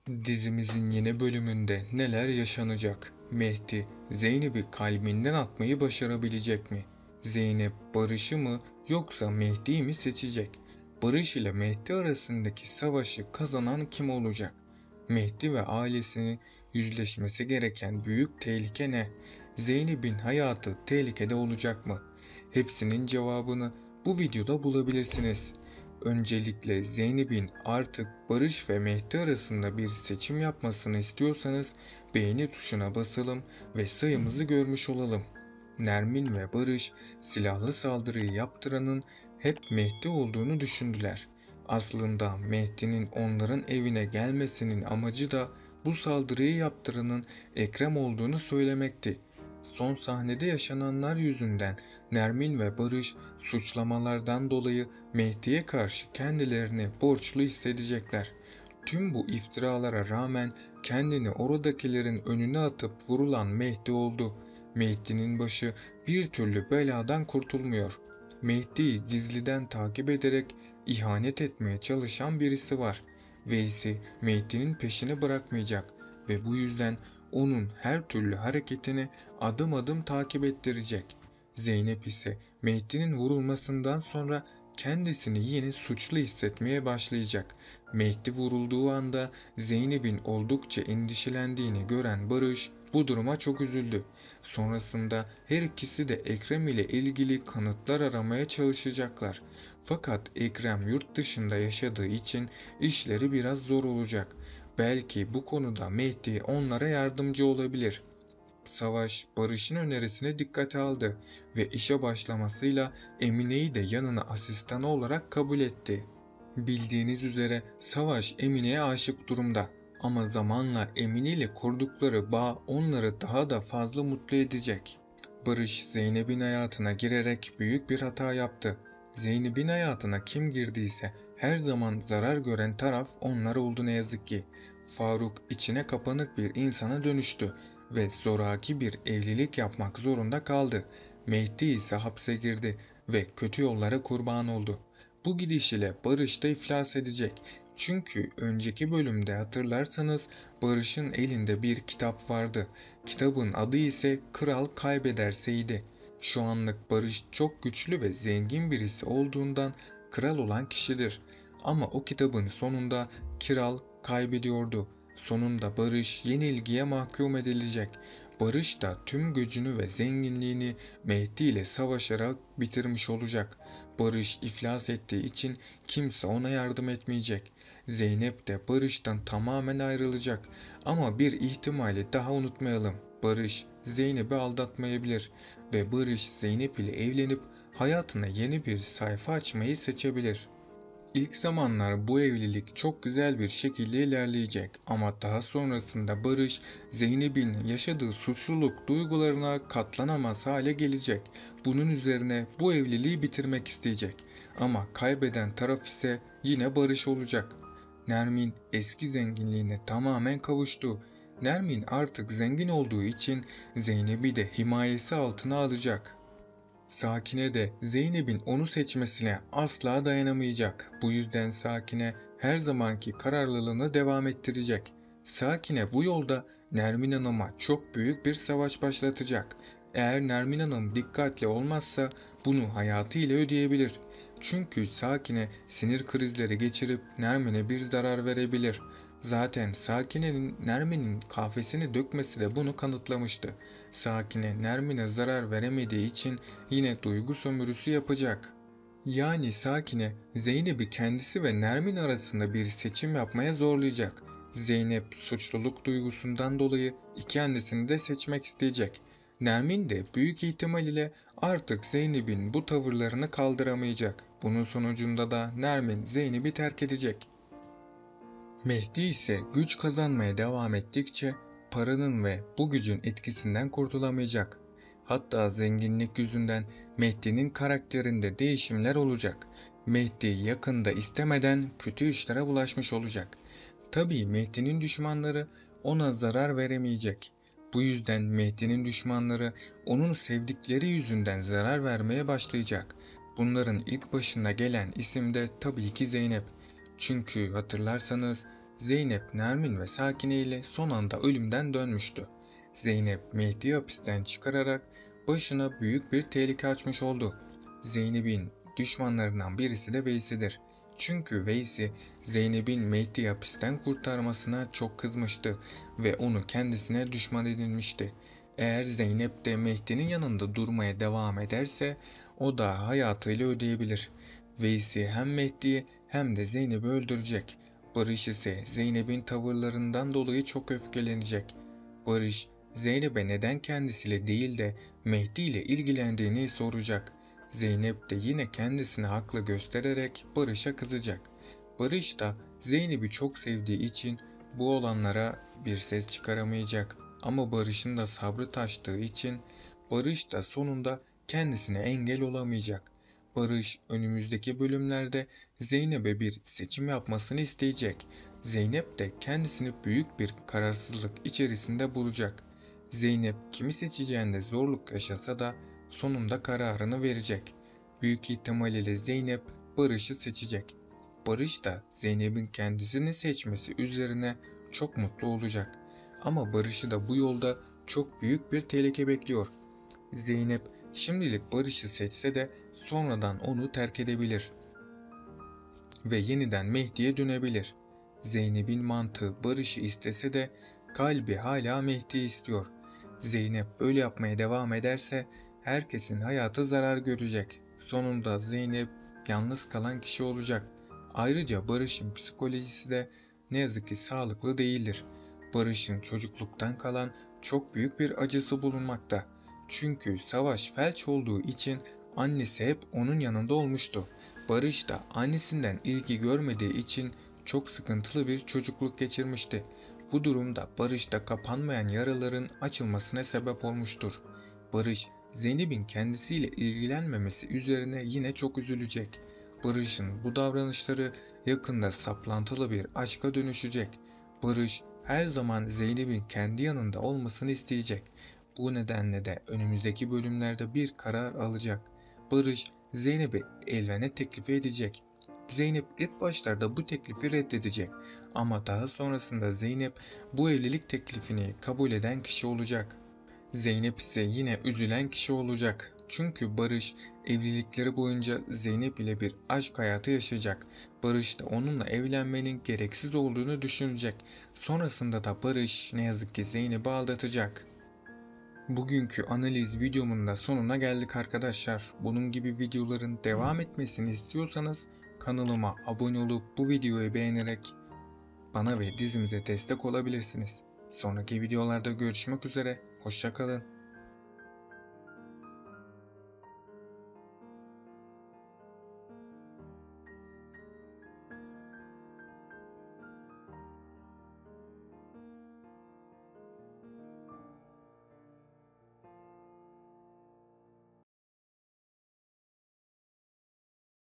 Dizimizin yeni bölümünde neler yaşanacak? Mehdi, Zeynep'i kalbinden atmayı başarabilecek mi? Zeynep Barış'ı mı yoksa Mehdi'yi mi seçecek? Barış ile Mehdi arasındaki savaşı kazanan kim olacak? Mehdi ve ailesinin yüzleşmesi gereken büyük tehlike ne? Zeynep'in hayatı tehlikede olacak mı? Hepsinin cevabını bu videoda bulabilirsiniz. Öncelikle Zeynep'in artık Barış ve Mehdi arasında bir seçim yapmasını istiyorsanız beğeni tuşuna basalım ve sayımızı görmüş olalım. Nermin ve Barış silahlı saldırıyı yaptıranın hep Mehdi olduğunu düşündüler. Aslında Mehdi'nin onların evine gelmesinin amacı da bu saldırıyı yaptıranın Ekrem olduğunu söylemekti. Son sahnede yaşananlar yüzünden Nermin ve Barış suçlamalardan dolayı Mehdi'ye karşı kendilerini borçlu hissedecekler. Tüm bu iftiralara rağmen kendini oradakilerin önüne atıp vurulan Mehdi oldu. Mehdi'nin başı bir türlü beladan kurtulmuyor. Mehdi'yi gizliden takip ederek ihanet etmeye çalışan birisi var. Veysi Mehdi'nin peşini bırakmayacak ve bu yüzden onun her türlü hareketini adım adım takip ettirecek. Zeynep ise Mehdi'nin vurulmasından sonra kendisini yine suçlu hissetmeye başlayacak. Mehdi vurulduğu anda Zeynep'in oldukça endişelendiğini gören Barış bu duruma çok üzüldü. Sonrasında her ikisi de Ekrem ile ilgili kanıtlar aramaya çalışacaklar. Fakat Ekrem yurt dışında yaşadığı için işleri biraz zor olacak. Belki bu konuda Mehdi onlara yardımcı olabilir. Savaş, Barış'ın önerisine dikkate aldı ve işe başlamasıyla Emine'yi de yanına asistanı olarak kabul etti. Bildiğiniz üzere Savaş Emine'ye aşık durumda ama zamanla Emine ile kurdukları bağ onları daha da fazla mutlu edecek. Barış Zeynep'in hayatına girerek büyük bir hata yaptı. Zeynep'in hayatına kim girdiyse her zaman zarar gören taraf onlar oldu ne yazık ki. Faruk içine kapanık bir insana dönüştü ve zoraki bir evlilik yapmak zorunda kaldı. Mehdi ise hapse girdi ve kötü yollara kurban oldu. Bu gidiş ile Barış da iflas edecek. Çünkü önceki bölümde hatırlarsanız Barış'ın elinde bir kitap vardı. Kitabın adı ise Kral Kaybederseydi. Şu anlık Barış çok güçlü ve zengin birisi olduğundan kral olan kişidir. Ama o kitabın sonunda kral kaybediyordu. Sonunda Barış yenilgiye mahkum edilecek. Barış da tüm gücünü ve zenginliğini Mehdi ile savaşarak bitirmiş olacak. Barış iflas ettiği için kimse ona yardım etmeyecek. Zeynep de Barış'tan tamamen ayrılacak. Ama bir ihtimali daha unutmayalım. Barış Zeynep'i aldatmayabilir ve Barış Zeynep ile evlenip hayatına yeni bir sayfa açmayı seçebilir. İlk zamanlar bu evlilik çok güzel bir şekilde ilerleyecek ama daha sonrasında Barış, Zeynep'in yaşadığı suçluluk duygularına katlanamaz hale gelecek. Bunun üzerine bu evliliği bitirmek isteyecek ama kaybeden taraf ise yine Barış olacak. Nermin eski zenginliğine tamamen kavuştu. Nermin artık zengin olduğu için Zeynep'i de himayesi altına alacak. Sakine de Zeynep'in onu seçmesine asla dayanamayacak. Bu yüzden Sakine her zamanki kararlılığını devam ettirecek. Sakine bu yolda Nermin Hanım'a çok büyük bir savaş başlatacak. Eğer Nermin Hanım dikkatli olmazsa bunu hayatıyla ödeyebilir. Çünkü Sakine sinir krizleri geçirip Nermin'e bir zarar verebilir. Zaten Sakine'nin Nermin'in kahvesini dökmesi de bunu kanıtlamıştı. Sakine Nermin'e zarar veremediği için yine duygu sömürüsü yapacak. Yani Sakine Zeynep'i kendisi ve Nermin arasında bir seçim yapmaya zorlayacak. Zeynep suçluluk duygusundan dolayı iki annesini de seçmek isteyecek. Nermin de büyük ihtimal ile artık Zeynep'in bu tavırlarını kaldıramayacak. Bunun sonucunda da Nermin Zeynep'i terk edecek. Mehdi ise güç kazanmaya devam ettikçe paranın ve bu gücün etkisinden kurtulamayacak. Hatta zenginlik yüzünden Mehdi'nin karakterinde değişimler olacak. Mehdi yakında istemeden kötü işlere bulaşmış olacak. Tabii Mehdi'nin düşmanları ona zarar veremeyecek. Bu yüzden Mehdi'nin düşmanları onun sevdikleri yüzünden zarar vermeye başlayacak. Bunların ilk başına gelen isim de tabii ki Zeynep. Çünkü hatırlarsanız Zeynep, Nermin ve Sakine ile son anda ölümden dönmüştü. Zeynep, Mehdi'yi hapisten çıkararak başına büyük bir tehlike açmış oldu. Zeynep'in düşmanlarından birisi de Veysi'dir. Çünkü Veysi, Zeynep'in Mehdi'yi hapisten kurtarmasına çok kızmıştı ve onu kendisine düşman edinmişti. Eğer Zeynep de Mehdi'nin yanında durmaya devam ederse o da hayatıyla ödeyebilir. Veysi hem Mehdi'yi hem de Zeynep'i öldürecek. Barış ise Zeynep'in tavırlarından dolayı çok öfkelenecek. Barış, Zeynep'e neden kendisiyle değil de Mehdi ile ilgilendiğini soracak. Zeynep de yine kendisini haklı göstererek Barış'a kızacak. Barış da Zeynep'i çok sevdiği için bu olanlara bir ses çıkaramayacak. Ama Barış'ın da sabrı taştığı için Barış da sonunda kendisine engel olamayacak. Barış önümüzdeki bölümlerde Zeynep'e bir seçim yapmasını isteyecek. Zeynep de kendisini büyük bir kararsızlık içerisinde bulacak. Zeynep kimi seçeceğinde zorluk yaşasa da sonunda kararını verecek. Büyük ihtimal ile Zeynep Barış'ı seçecek. Barış da Zeynep'in kendisini seçmesi üzerine çok mutlu olacak. Ama Barış'ı da bu yolda çok büyük bir tehlike bekliyor. Zeynep şimdilik Barış'ı seçse de sonradan onu terk edebilir ve yeniden Mehdi'ye dönebilir. Zeynep'in mantığı Barış'ı istese de kalbi hala Mehdi'yi istiyor. Zeynep böyle yapmaya devam ederse herkesin hayatı zarar görecek. Sonunda Zeynep yalnız kalan kişi olacak. Ayrıca Barış'ın psikolojisi de ne yazık ki sağlıklı değildir. Barış'ın çocukluktan kalan çok büyük bir acısı bulunmakta. Çünkü Savaş felç olduğu için annesi hep onun yanında olmuştu. Barış da annesinden ilgi görmediği için çok sıkıntılı bir çocukluk geçirmişti. Bu durumda Barış'ta kapanmayan yaraların açılmasına sebep olmuştur. Barış, Zeynep'in kendisiyle ilgilenmemesi üzerine yine çok üzülecek. Barış'ın bu davranışları yakında saplantılı bir aşka dönüşecek. Barış her zaman Zeynep'in kendi yanında olmasını isteyecek. Bu nedenle de önümüzdeki bölümlerde bir karar alacak. Barış Zeynep'e evlenme teklifi edecek. Zeynep ilk başlarda bu teklifi reddedecek ama daha sonrasında Zeynep bu evlilik teklifini kabul eden kişi olacak. Zeynep ise yine üzülen kişi olacak. Çünkü Barış evlilikleri boyunca Zeynep ile bir aşk hayatı yaşayacak. Barış da onunla evlenmenin gereksiz olduğunu düşünecek. Sonrasında da Barış ne yazık ki Zeynep'i aldatacak. Bugünkü analiz videomun da sonuna geldik arkadaşlar. Bunun gibi videoların devam etmesini istiyorsanız kanalıma abone olup bu videoyu beğenerek bana ve dizimize destek olabilirsiniz. Sonraki videolarda görüşmek üzere. Hoşça kalın.